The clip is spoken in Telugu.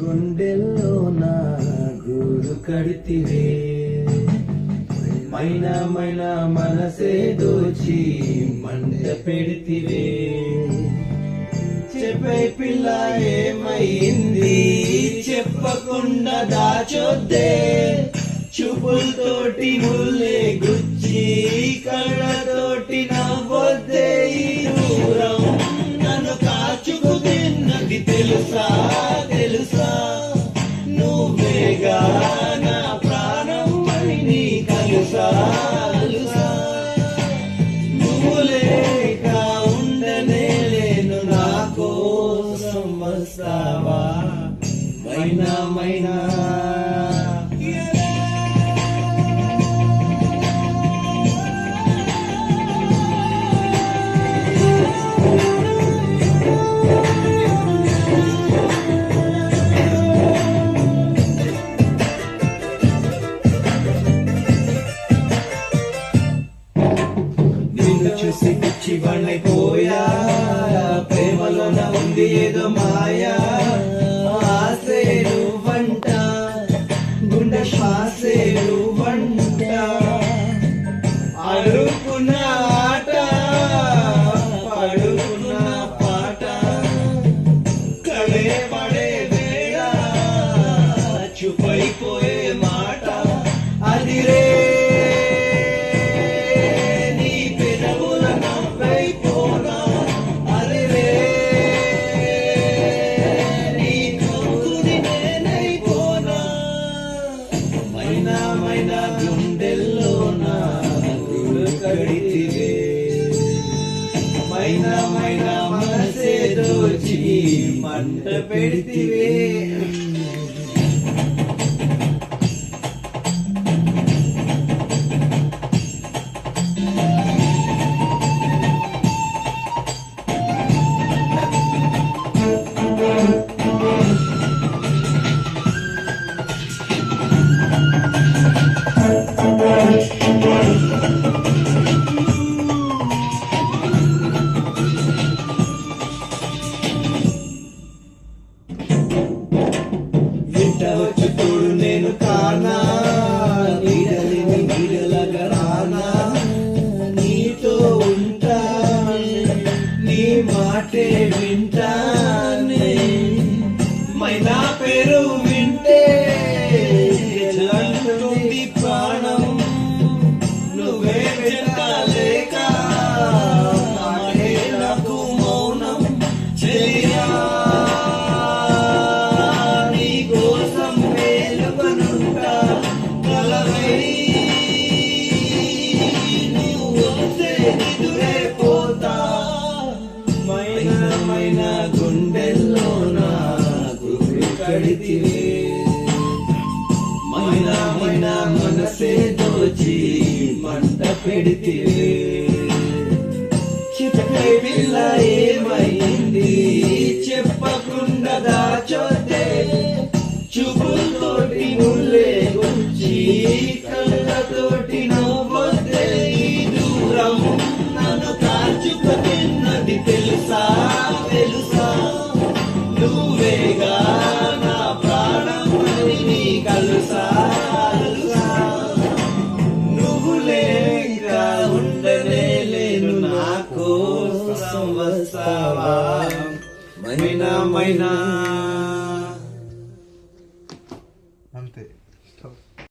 గుండెల్లో నా గూడు కడితివే, మైనా మైనా మనసే దోచి మంట పెడితివే. చెప్పే పిల్ల ఏమైంది, చెప్పకుండా దాచొద్దే, చూపులతోటి ముల్లే గుచ్చి కళ్ళతోటి నవ్వొద్దే. ఈ దూరం నన్ను కాచుకు తిన్నది తెలుసా తెలుసా, నువ్వేగా నా ప్రాణం అని నీ కలుసా కలుసా. నువ్వు లేక ఉండనే లేను, నా కోసం వస్తావా మైనా మైనా. చూసి పిచ్చి వణిపోయా, ప్రేమలోన ఉంది ఏదో మాయా. ఆసే నువ్వంట, గుండె శ్వాసే నువ్వంట, అడుగున్న ఆట పడుకున్న పాట, కడే పడే వేళ చూపైపోయే మాట. అదిరే మైనా గుండెల్లో నా గూడు కడితివే, మైనా మైనా మనసే దోచి మంట పెడితివే. వచ్చు తోడు నేను కానా, నీడలిని నీడలగా రానా, నీతో ఉంటానే, నీ మాటే వింటానే. మైనా పేరు వింటే చల్లుతుంది ప్రాణం, నువ్వే వెంటాలేక మాటే నాకు మౌనం. చెయ్యా మైనా గుండెల్లో నా గూడు కడితివే, మైనా మైనా మనసే దోచి మంట పెడితివే. చితకై పిల్ల ఏమైంది, చెప్పకుండా దాచొద్దే, చూపులతోటి ముల్లే గుచ్చి కళ్ళతోటి నవ్వొద్దే. ఈ దూరం నన్ను కాచుకు తిన్నది తెలుసా తెలుసా, నువ్వేగా నా ప్రాణం అని నీ కలుసా కలుసా. నువ్వు లేక ఉండనే లేను, నా కోసం వస్తావా మైనా మైనా. అంతే.